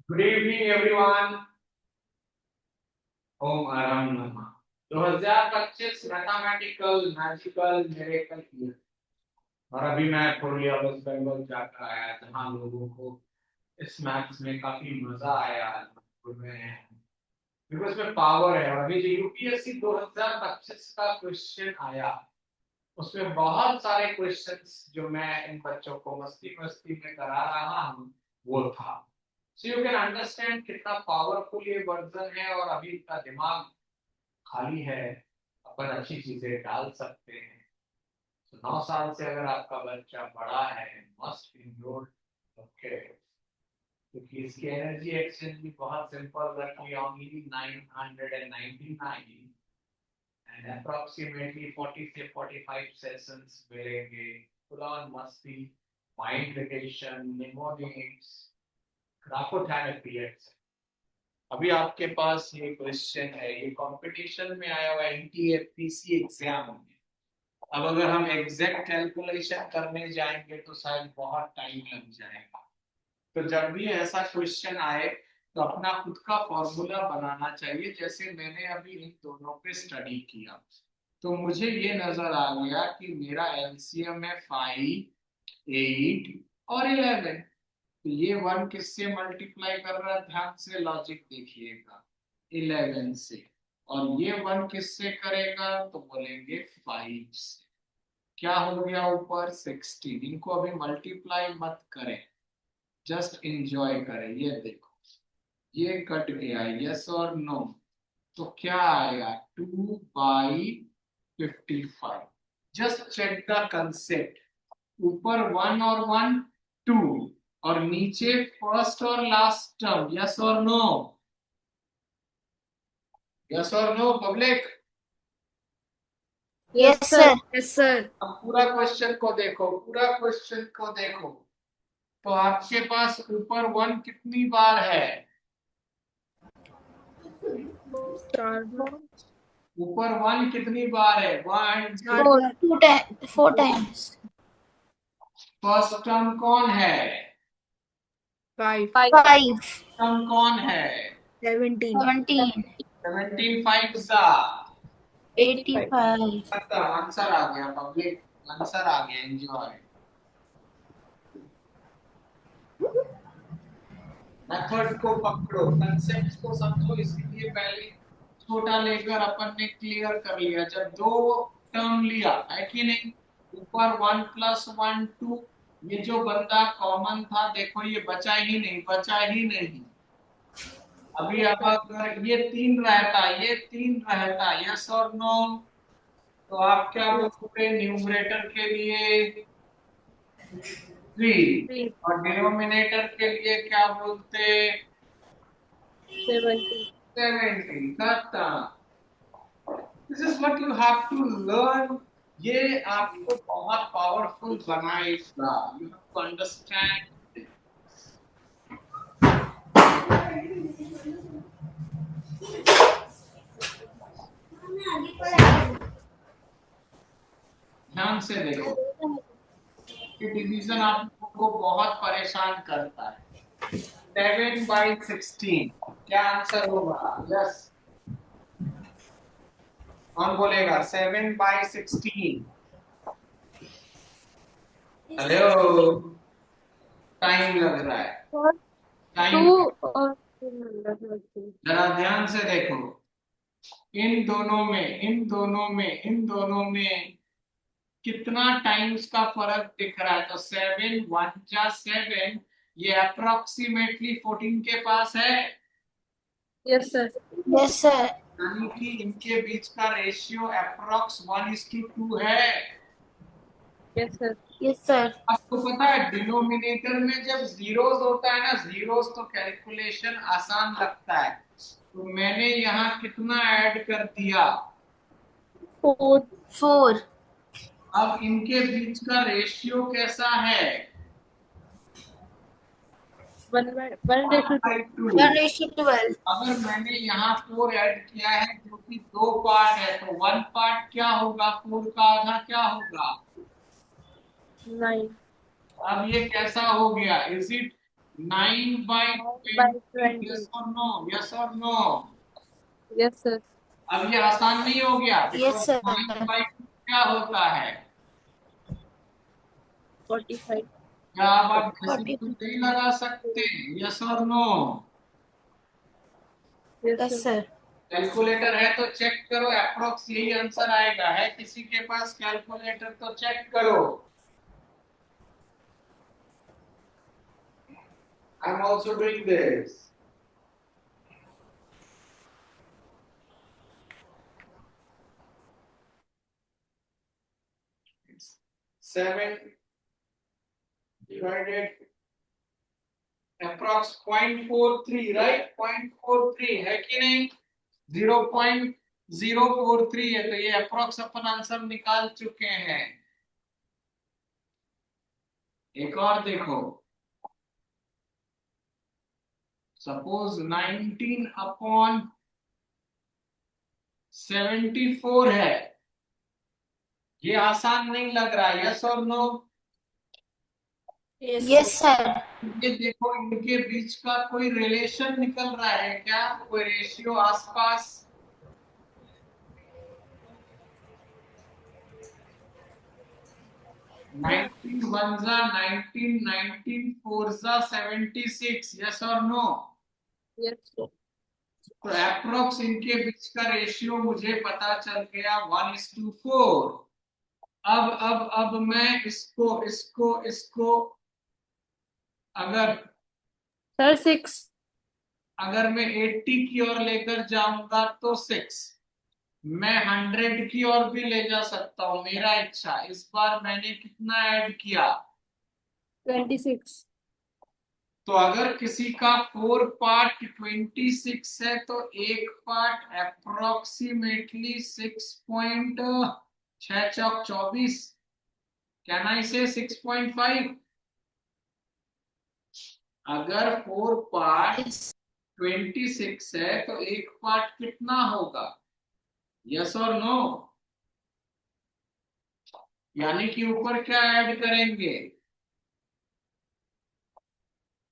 Good evening everyone. ओम आराम नमः। 2025 mathematical magical miracle year. और अभी मैं पूर्णिया वेस्ट बंगाल जाकर आया जहाँ लोगों को इस मैथ्स में काफी मजा आया। बिकॉज में पावर है। और अभी जो यूपीएससी 2025 का क्वेश्चन आया उसमें बहुत सारे क्वेश्चंस जो मैं इन बच्चों को मस्ती मस्ती में करा रहा हूँ वो था। सो यू कैन अंडरस्टैंड कितना पावरफुल ये वर्जन है और अभी इनका दिमाग खाली है। अपन अच्छी चीजें डाल सकते हैं। तो 9 साल से अगर आपका बच्चा बड़ा है मस्ट इंक्लूड। ओके, क्योंकि इसकी एनर्जी एक्सचेंज भी बहुत सिंपल रखी ओनली 999 and approximately 40 से 45 सेशंस मिलेंगे। फुल ऑन मस्ती, mind retention, mnemonics, graphotherapy etcetera. अभी आपके पास ये क्वेश्चन है, ये कंपटीशन में आया हुआ एनटीएफपीसी एग्जाम में। अब अगर हम एग्जैक्ट कैलकुलेशन करने जाएंगे तो शायद बहुत टाइम लग जाएगा। तो जब भी ऐसा क्वेश्चन आए तो अपना खुद का फॉर्मूला बनाना चाहिए। जैसे मैंने अभी इन दोनों पे स्टडी किया तो मुझे ये नजर आ गया कि मेरा एलसीएम है 5, 8 और 11। तो ये वन किससे मल्टीप्लाई कर रहा है, ध्यान से लॉजिक देखिएगा, 11 से। और ये वन किससे करेगा तो बोलेंगे 5 से। क्या हो गया ऊपर 16। इनको अभी मल्टीप्लाई मत करें, जस्ट इंजॉय करें। ये देखो ये कट गया, यस और नो। तो क्या आएगा 2/55। Just check the concept. ऊपर 1 और 1 2 और नीचे फर्स्ट और लास्ट टर्म, यस और नो। यस और no public. Yes sir. Yes sir. अब पूरा क्वेश्चन को देखो, पूरा क्वेश्चन को देखो। तो आपके पास ऊपर 1 कितनी बार है, चार बार। ऊपर 1 कितनी बार है, 1 2। चार बार। 2 टाइम 4 टाइम्स। फर्स्ट टर्म कौन है, 5। 5। टर्म कौन है, 17। 17। 17 5 सा। 85। आंसर आ गया पब्लिक, आंसर आ गया। एंजॉय। मेथड को पकड़ो, कंसेप्ट को समझो। इसीलिए पहले छोटा लेकर अपन ने क्लियर कर लिया। जब दो टर्म लिया है कि नहीं, ऊपर 1 + 1 2, ये जो बंदा कॉमन था देखो ये बचा ही नहीं, बचा ही नहीं। अभी अब अगर ये 3 रहता, ये 3 रहता, यस और नो, तो आप क्या बोलोगे न्यूमरेटर के लिए 3 और डिनोमिनेटर के लिए क्या बोलते 70। 70। This is what you have to learn. ये आपको बहुत पावरफुल बनाएगा। You have to understand. ध्यान से देखो, ये डिवीजन आपको बहुत परेशान करता है। 7/16 क्या आंसर होगा, यस कौन बोलेगा 7/16। हेलो, टाइम लग रहा है, टू टाइम। और जरा ध्यान से देखो, इन दोनों में, इन दोनों में, इन दोनों में कितना टाइम्स का फर्क दिख रहा है। तो 7 1 जा 7, ये अप्रोक्सीमेटली 14 के पास है। Yes sir. Yes sir. यानी कि इनके बीच का रेशियो अप्रोक्स 1:2 है। Yes sir. Yes sir. आपको पता है डिनोमिनेटर में जब जीरोस होता है ना, जीरोस तो कैलकुलेशन आसान लगता है। तो मैंने यहाँ कितना ऐड कर दिया, 4। 4। अब इनके बीच का रेशियो कैसा है, 1/2। 1/2। 1:12। अगर मैंने यहाँ 4 ऐड किया है जो कि 2 पार्ट है, तो 1 पार्ट क्या होगा, 4 का आधा क्या होगा। 9। अब ये कैसा हो गया, is it 9 by 20, yes 9/20. or no, yes or no? Yes, sir. अब ये आसान नहीं हो गया, Yes, बिकॉज sir. 9/2 क्या होता है? 45. क्या अब आप डेसिमल 40. नहीं लगा सकते? यस और no? Yes, Yes, sir. sir. Calculator है तो चेक करो, अप्रोक्स यही आंसर आएगा। है किसी के पास कैलकुलेटर तो चेक करो। I am also doing this. Seven divided approx 0.43, right? 0.43 है कि नहीं? 0.043 है, तो ये अप्रोक्स अपन आंसर निकाल चुके हैं। एक और देखो, सपोज 19/74 है। ये आसान नहीं लग रहा, यस और नो? Yes, sir. ये देखो, इनके बीच का कोई रिलेशन निकल रहा है क्या? कोई रेशियो आसपास? 19 वन जा 19, 19 फोर जा 76, यस और नो? Yes, sir. तो अप्रोक्स इनके बीच का रेशियो मुझे पता चल गया 1:4। अब मैं इसको इसको इसको अगर Sir, 6. अगर मैं 80 की ओर लेकर जाऊंगा तो 6, मैं 100 की ओर भी ले जा सकता हूं, मेरा इच्छा। इस बार मैंने कितना ऐड किया? 26. तो अगर किसी का 4 पार्ट 26 है तो एक पार्ट अप्रोक्सीमेटली 6.6 कैन आई से 6.5? अगर 4 पार्ट Yes. 26 है तो एक पार्ट कितना होगा? यस और नो? यानी कि ऊपर क्या ऐड करेंगे?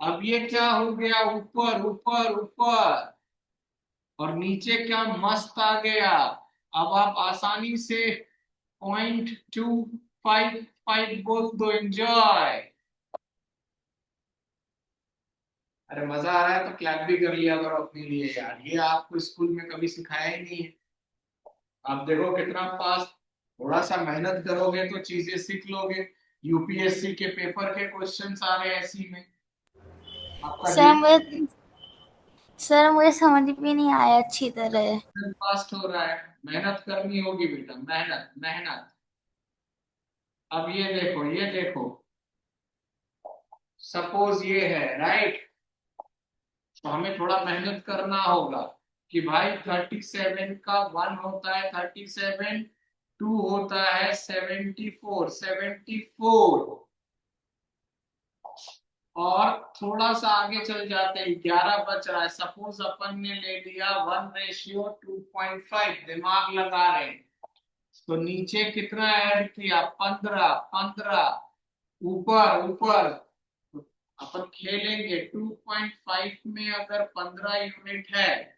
अब ये क्या हो गया? ऊपर ऊपर ऊपर, और नीचे क्या मस्त आ गया। अब आप आसानी से 0.255 बोल दो, एंजॉय। अरे मजा आ रहा है तो क्लैप भी कर लिया करो अपने लिए यार, ये आपको स्कूल में कभी सिखाया ही नहीं है। आप देखो कितना फास्ट, थोड़ा सा मेहनत करोगे तो चीजें सीख लोगे। यूपीएससी के पेपर के क्वेश्चंस आ रहे हैं ऐसी में। आपका सर मुझे समझ भी नहीं आया अच्छी तरह। फास्ट हो रहा है, मेहनत करनी होगी बेटा, मेहनत मेहनत। अब ये देखो, ये देखो, सपोज ये है, राइट? तो हमें थोड़ा मेहनत करना होगा कि भाई 37 का 1 होता है 37, 2 होता है 74, 74, और थोड़ा सा आगे चल जाते हैं, 11 बच रहा है। सपोज अपन ने ले लिया 1:2.5, दिमाग लगा रहे हैं। तो नीचे कितना ऐड किया? 15, 15, ऊपर ऊपर अपन खेलेंगे। 2.5 में अगर 15 यूनिट है,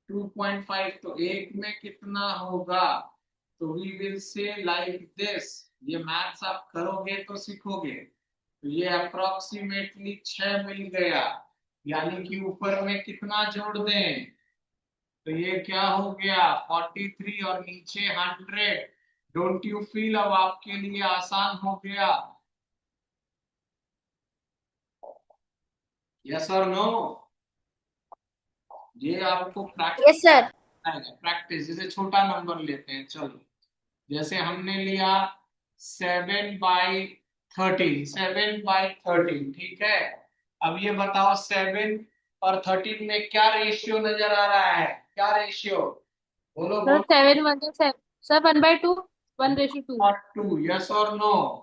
2.5 तो एक में कितना होगा? तो we will say like this. ये मैथ्स आप करोगे तो सीखोगे। तो ये अप्रोक्सीमेटली 6 मिल गया, यानी कि ऊपर में कितना जोड़ दें? तो ये क्या हो गया? 43, और नीचे 100। डोंट यू फील अब आपके लिए आसान हो गया? यस और नो? ये आपको यस प्रैक्टिस सर। आएगा, प्रैक्टिस। जैसे छोटा नंबर लेते हैं, चलो। जैसे हमने लिया 7/13, 7/13, ठीक है। अब ये बताओ 7 और 13 में क्या रेशियो नजर आ रहा है? क्या रेशियो? बोलो Sir, बोलो। 7 1 7. Sir, 1/2. 1/2. और 2, यस और नो?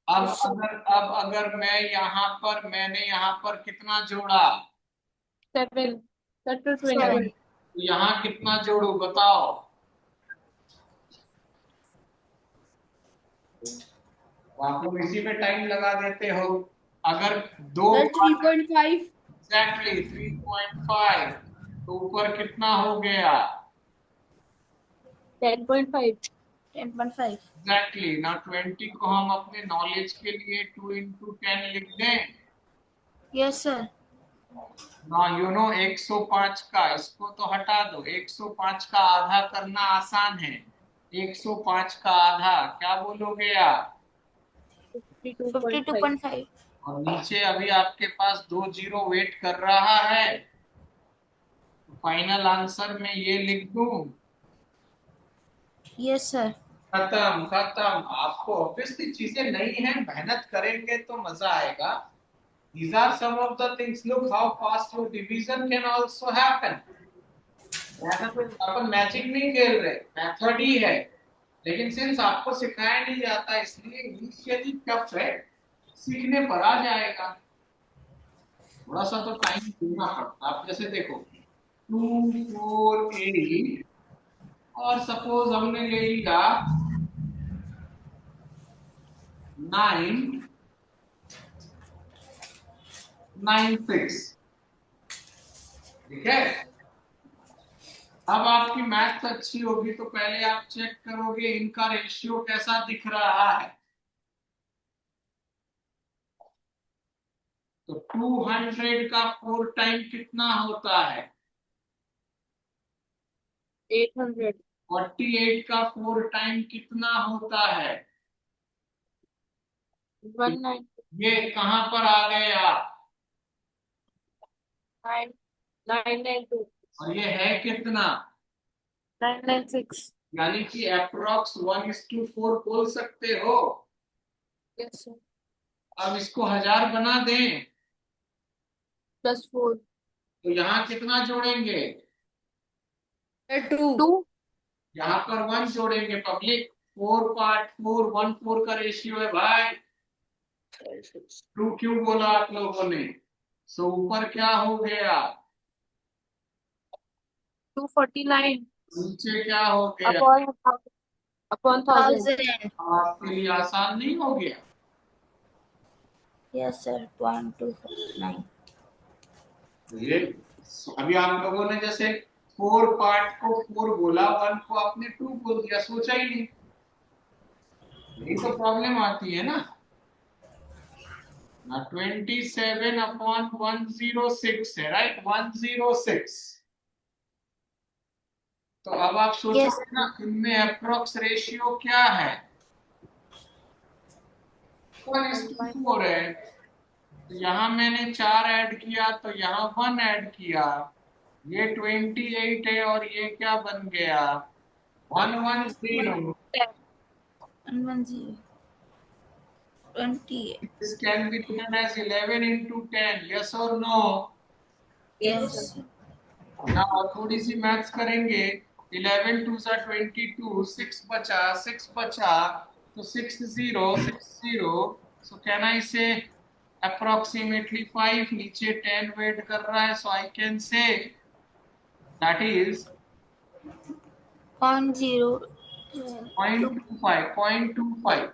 अब Yes, sir. अगर मैंने यहाँ पर कितना जोड़ा? 7. Sir, to 20. 7. तो यहाँ कितना जोड़ू बताओ? आप लोग इसी पे टाइम लगा देते हो। अगर दो सर 3.5 एग्जैक्टली 3.5, तो ऊपर कितना हो गया? 10.5. 10.5. एग्जैक्टली ना 20 को हम अपने नॉलेज के लिए 2 into 10 लिख दें Yes, sir. ना। 105 का इसको तो हटा दो, 105 का आधा करना आसान है। 105 का आधा क्या बोलोगे आप? 52.5. 52.5. और नीचे अभी आपके पास 2 जीरो वेट कर रहा है, तो फाइनल आंसर में ये लिख दूं? Yes, sir. खत्म खत्म। आपको ऑब्वियसली चीजें नहीं है, मेहनत करेंगे तो मजा आएगा। These are some of the things. Look how fast your division can also happen. ऐसा कोई अपन मैजिक नहीं खेल रहे, मेथड ही है। लेकिन सिंस आपको सिखाया नहीं जाता, इसलिए इनिशियली टफ है, सीखने पर आ जाएगा। थोड़ा सा तो टाइम देना पड़ता। आप जैसे देखो 2 4 8, और सपोज हमने ले लिया 9 9 6, ठीक है। अब आपकी मैथ्स अच्छी होगी तो पहले आप चेक करोगे इनका रेशियो कैसा दिख रहा है। तो 200 का 4 टाइम कितना होता है? 800. 48 का 4 टाइम कितना होता है? 19. ये कहां पर आ गए आप? 992. और ये है कितना? 996. यानी कि अप्रोक्स 1:4 बोल सकते हो। Yes, sir. अब इसको 1000 बना दें +4. तो यहाँ कितना जोड़ेंगे? 2 2. यहाँ पर 1 जोड़ेंगे पब्लिक। 4 पार्ट 4 1 4 का रेशियो है भाई। 2 क्यों बोला आप लोगों ने? सो ऊपर क्या हो गया? 249 नीचे क्या हो गया? upon 1000. 1000. आपके लिए आसान नहीं हो गया? Yes, sir. 0.249. ये अभी आप लोगों ने जैसे 4 पार्ट को 4 बोला, 1 को आपने 2 बोल दिया, सोचा ही नहीं। यही तो प्रॉब्लम आती है ना। 27/106 है, राइट? 106। तो अब आप Yes. सोचोगे ना इनमें अप्रोक्स रेशियो क्या है? 1:4 है। तो यहाँ मैंने 4 ऐड किया तो यहाँ 1 ऐड किया। ये 28 है और ये क्या बन गया? 110। 110. 28. This can be written as 11 into 10. Yes or no? Yes. Now थोड़ी सी मैथ्स करेंगे। 11 2 सा 22, 6 बचा, 6 बचा, तो 6060। So can I say approximately 5? नीचे 10 वेट कर रहा है, so I can say that is 0.0. 0.25, 0.25।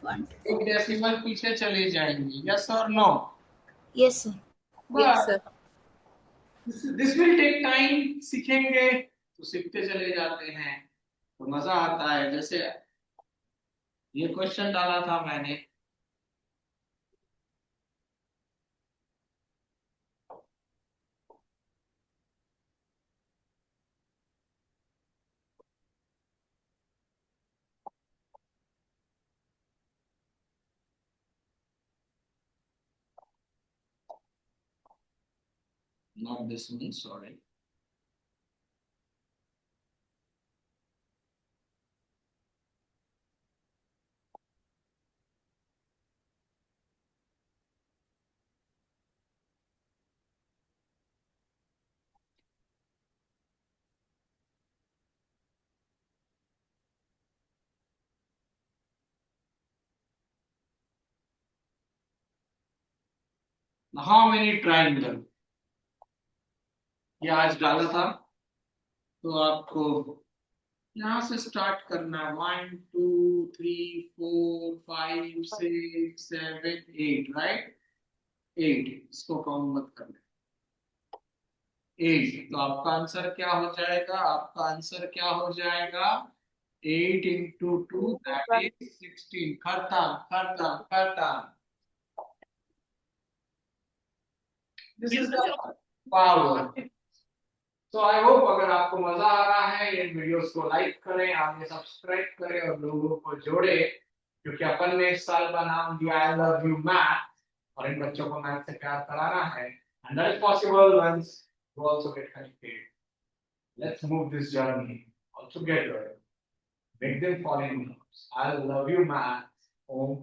1. एक डेसिमल पीछे चले जाएंगे। यस और no? Yes, sir. Yes, sir. This will take time. सीखेंगे तो सीखते चले जाते हैं, तो मजा आता है। जैसे ये क्वेश्चन डाला था मैंने, not this one, sorry. How many triangle, ये आज डाला था, तो आपको यहाँ से स्टार्ट करना है 1 2 3 4 5 6 7 8 राइट 8 इसको काउंट मत करना 8 तो आपका आंसर क्या हो जाएगा आपका आंसर क्या हो जाएगा 8 into 2 that is 16 खत्म this is the power तो आई होप अगर आपको मजा आ रहा है इन वीडियोस को लाइक करें आगे सब्सक्राइब करें और लोगों को जोड़े क्योंकि अपन ने इस साल का नाम दिया आई लव यू मैथ और इन बच्चों को मैथ से प्यार कराना है and that is possible once you also get connected let's move this journey all together make them follow in I love you math Om